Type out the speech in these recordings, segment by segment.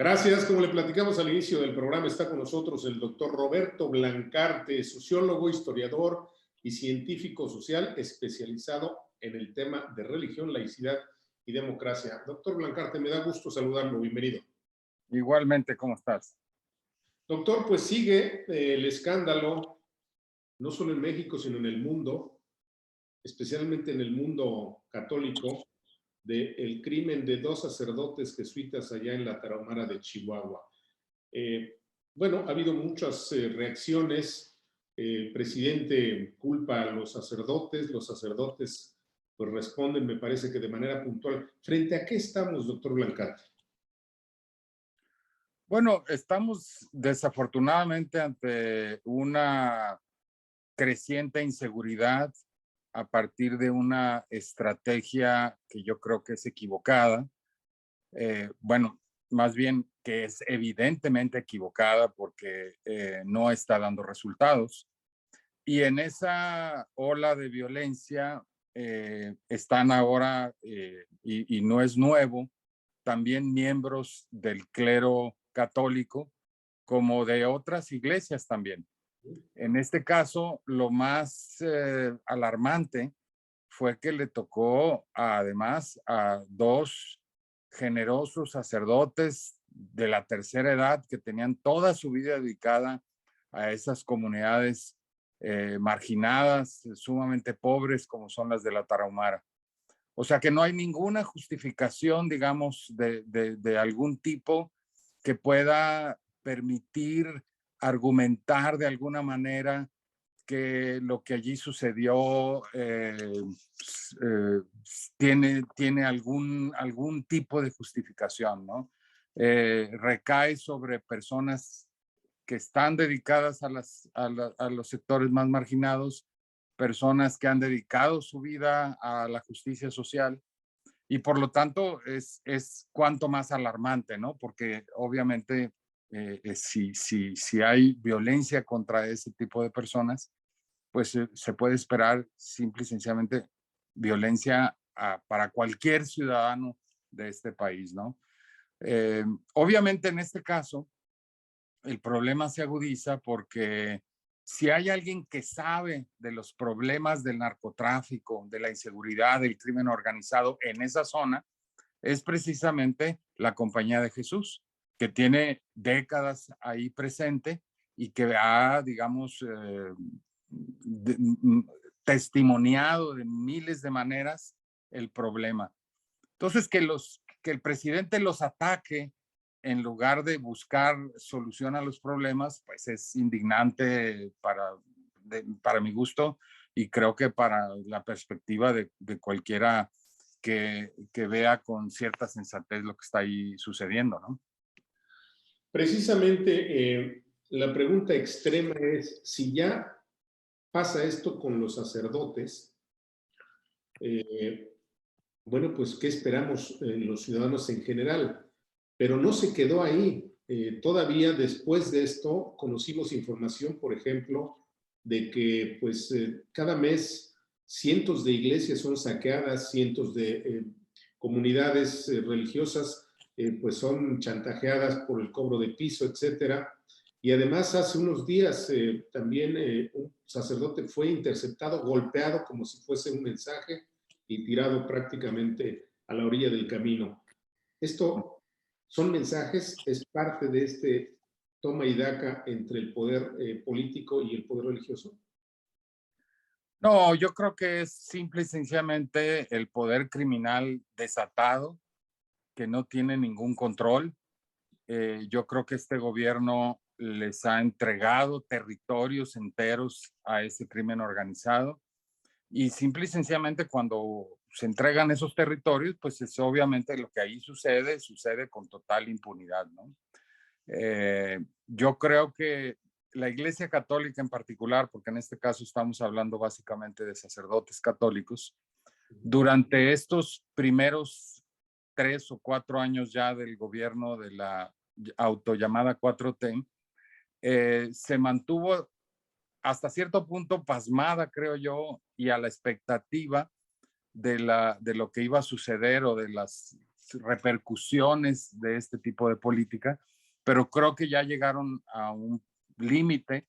Gracias. Como le platicamos al inicio del programa, está con nosotros el doctor Roberto Blancarte, sociólogo, historiador y científico social especializado en el tema de religión, laicidad y democracia. Doctor Blancarte, me da gusto saludarlo. Bienvenido. Igualmente, ¿cómo estás? Doctor, pues sigue el escándalo, no solo en México, sino en el mundo, especialmente en el mundo católico, del crimen de dos sacerdotes jesuitas allá en la Tarahumara de Chihuahua. Bueno, ha habido muchas reacciones. El presidente culpa a los sacerdotes pues responden, me parece que de manera puntual. ¿Frente a qué estamos, doctor Blancarte? Bueno, estamos desafortunadamente ante una creciente inseguridad a partir de una estrategia que yo creo que es equivocada. Bueno, más bien que es evidentemente equivocada porque no está dando resultados. Y en esa ola de violencia están ahora, y no es nuevo, también miembros del clero católico como de otras iglesias también. En este caso, lo más alarmante fue que le tocó además a dos generosos sacerdotes de la tercera edad que tenían toda su vida dedicada a esas comunidades marginadas, sumamente pobres como son las de la Tarahumara. O sea que no hay ninguna justificación, digamos, de algún tipo que pueda permitir argumentar de alguna manera que lo que allí sucedió tiene algún tipo de justificación, ¿no? Recae sobre personas que están dedicadas a los sectores más marginados, personas que han dedicado su vida a la justicia social y por lo tanto es cuanto más alarmante, ¿no? Porque obviamente si hay violencia contra ese tipo de personas, pues se puede esperar simple y sencillamente violencia para cualquier ciudadano de este país, ¿no? Obviamente en este caso, el problema se agudiza porque si hay alguien que sabe de los problemas del narcotráfico, de la inseguridad, del crimen organizado en esa zona, es precisamente la Compañía de Jesús, que tiene décadas ahí presente y que ha, digamos, testimoniado de miles de maneras el problema. Entonces, que el presidente los ataque en lugar de buscar solución a los problemas, pues es indignante para mi gusto y creo que para la perspectiva de cualquiera que vea con cierta sensatez lo que está ahí sucediendo, ¿no? Precisamente la pregunta extrema es si ya pasa esto con los sacerdotes, bueno, pues ¿qué esperamos los ciudadanos en general? Pero no se quedó ahí. Todavía después de esto conocimos información, por ejemplo, de que pues cada mes cientos de iglesias son saqueadas, cientos de comunidades religiosas pues son chantajeadas por el cobro de piso, etcétera. Y además hace unos días también un sacerdote fue interceptado, golpeado como si fuese un mensaje y tirado prácticamente a la orilla del camino. Esto son mensajes, es parte de este toma y daca entre el poder político y el poder religioso. No, yo creo que es simple y sencillamente el poder criminal desatado que no tiene ningún control. Yo creo que este gobierno les ha entregado territorios enteros a ese crimen organizado y simple y sencillamente cuando se entregan esos territorios, pues es obviamente lo que ahí sucede con total impunidad, ¿no? Yo creo que la Iglesia Católica en particular, porque en este caso estamos hablando básicamente de sacerdotes católicos, durante estos primeros 3 o 4 años ya del gobierno de la autollamada 4T, se mantuvo hasta cierto punto pasmada, creo yo, y a la expectativa de lo que iba a suceder o de las repercusiones de este tipo de política, pero creo que ya llegaron a un límite,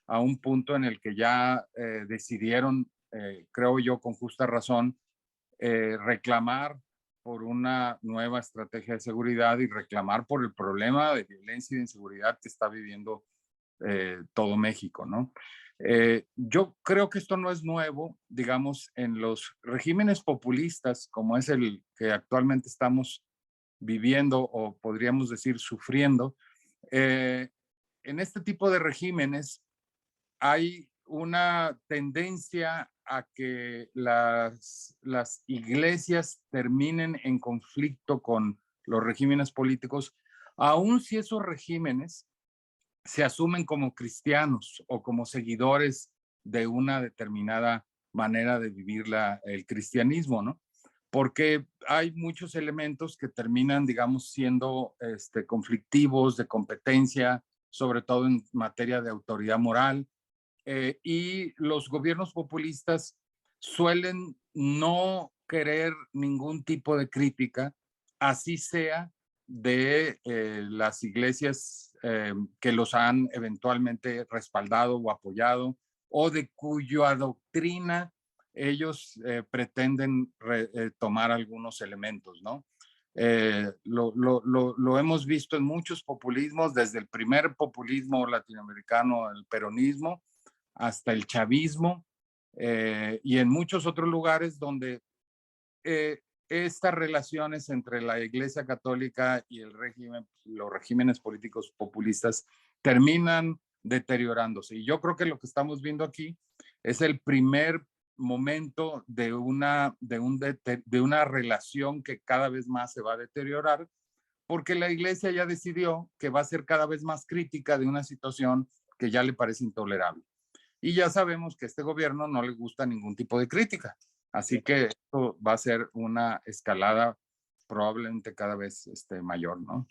a un punto en el que ya decidieron, creo yo con justa razón, reclamar por una nueva estrategia de seguridad y reclamar por el problema de violencia y de inseguridad que está viviendo todo México, ¿no? Yo creo que esto no es nuevo, digamos, en los regímenes populistas, como es el que actualmente estamos viviendo o podríamos decir sufriendo. En este tipo de regímenes hay una tendencia a que las iglesias terminen en conflicto con los regímenes políticos, aun si esos regímenes se asumen como cristianos o como seguidores de una determinada manera de vivir el cristianismo, ¿no? Porque hay muchos elementos que terminan, digamos, siendo conflictivos, de competencia, sobre todo en materia de autoridad moral. Y los gobiernos populistas suelen no querer ningún tipo de crítica, así sea de las iglesias que los han eventualmente respaldado o apoyado, o de cuya doctrina ellos pretenden tomar algunos elementos, ¿no? Lo hemos visto en muchos populismos, desde el primer populismo latinoamericano, el peronismo, hasta el chavismo, y en muchos otros lugares donde estas relaciones entre la Iglesia Católica y el régimen, los regímenes políticos populistas terminan deteriorándose. Y yo creo que lo que estamos viendo aquí es el primer momento de una relación que cada vez más se va a deteriorar, porque la Iglesia ya decidió que va a ser cada vez más crítica de una situación que ya le parece intolerable. Y ya sabemos que a este gobierno no le gusta ningún tipo de crítica. Así que esto va a ser una escalada probablemente cada vez mayor, ¿no?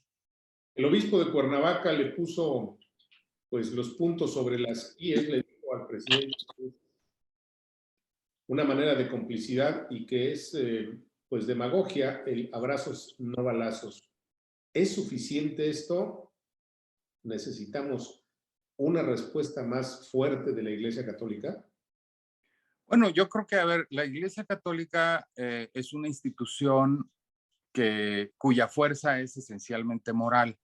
El obispo de Cuernavaca le puso pues los puntos sobre las IES, le dijo al presidente una manera de complicidad y que es pues demagogia, el abrazos no balazos. ¿Es suficiente esto? ¿Necesitamos una respuesta más fuerte de la Iglesia Católica? Bueno, yo creo que, a ver, la Iglesia Católica es una institución cuya fuerza es esencialmente moral.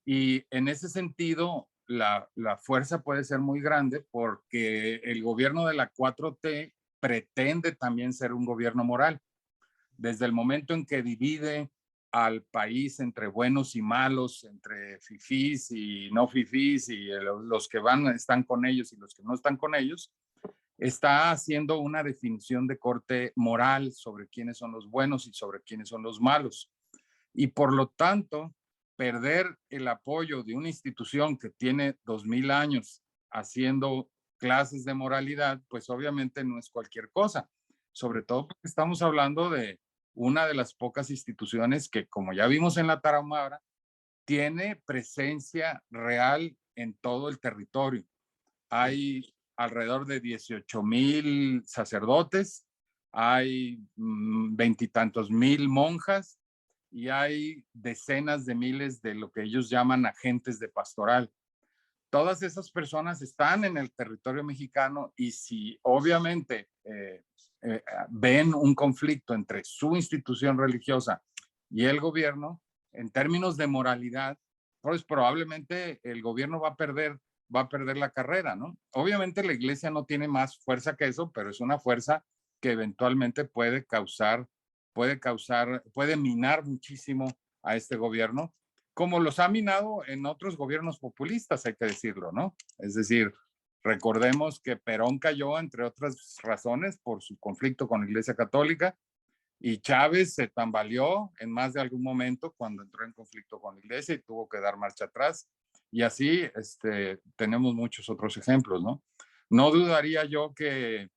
Y en ese sentido, la fuerza puede ser muy grande porque el gobierno de la 4T pretende también ser un gobierno moral. Desde el momento en que divide al país entre buenos y malos, entre fifís y no fifís, y los que están con ellos y los que no están con ellos, está haciendo una definición de corte moral sobre quiénes son los buenos y sobre quiénes son los malos. Y por lo tanto, perder el apoyo de una institución que tiene 2000 años haciendo clases de moralidad, pues obviamente no es cualquier cosa. Sobre todo porque estamos hablando de una de las pocas instituciones que, como ya vimos en la Tarahumara, tiene presencia real en todo el territorio. Hay alrededor de 18,000 sacerdotes, hay veintitantos mil monjas y hay decenas de miles de lo que ellos llaman agentes de pastoral. Todas esas personas están en el territorio mexicano y si obviamente ven un conflicto entre su institución religiosa y el gobierno, en términos de moralidad, pues probablemente el gobierno va a perder la carrera, ¿no? Obviamente la iglesia no tiene más fuerza que eso, pero es una fuerza que eventualmente puede minar muchísimo a este gobierno, como los ha minado en otros gobiernos populistas, hay que decirlo, ¿no? Es decir, recordemos que Perón cayó, entre otras razones, por su conflicto con la Iglesia Católica, y Chávez se tambaleó en más de algún momento cuando entró en conflicto con la Iglesia y tuvo que dar marcha atrás. Y así tenemos muchos otros ejemplos, ¿no? No dudaría yo que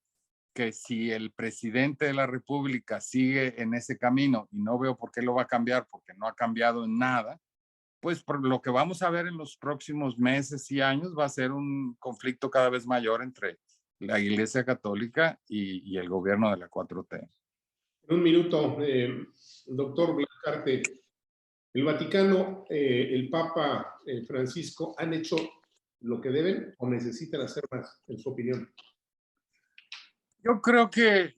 si el presidente de la República sigue en ese camino, y no veo por qué lo va a cambiar, porque no ha cambiado en nada, pues por lo que vamos a ver en los próximos meses y años va a ser un conflicto cada vez mayor entre la Iglesia Católica y el gobierno de la 4T. En un minuto, doctor Blanca. preguntarte, ¿el Vaticano, el Papa Francisco, han hecho lo que deben o necesitan hacer más, en su opinión? Yo creo que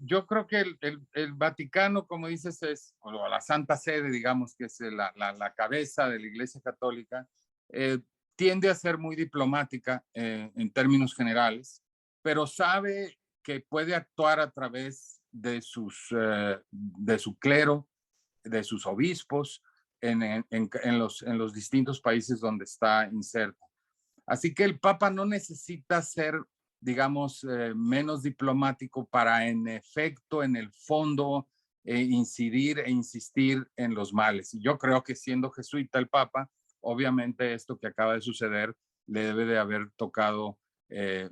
el Vaticano, como dices, o la Santa Sede, digamos, que es la cabeza de la Iglesia Católica, eh, tiende a ser muy diplomática en términos generales, pero sabe que puede actuar a través de su clero, de sus obispos, en los distintos países donde está inserto. Así que el Papa no necesita ser, digamos, menos diplomático para, en efecto, en el fondo, incidir e insistir en los males. Y yo creo que siendo jesuita el Papa, obviamente esto que acaba de suceder le debe de haber tocado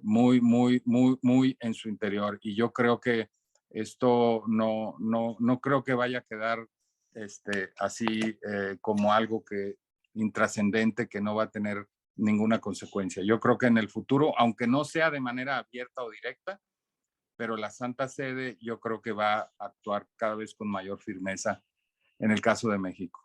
muy en su interior. Y yo creo que esto no creo que vaya a quedar así como algo que intrascendente que no va a tener ninguna consecuencia. Yo creo que en el futuro, aunque no sea de manera abierta o directa, pero la Santa Sede yo creo que va a actuar cada vez con mayor firmeza en el caso de México.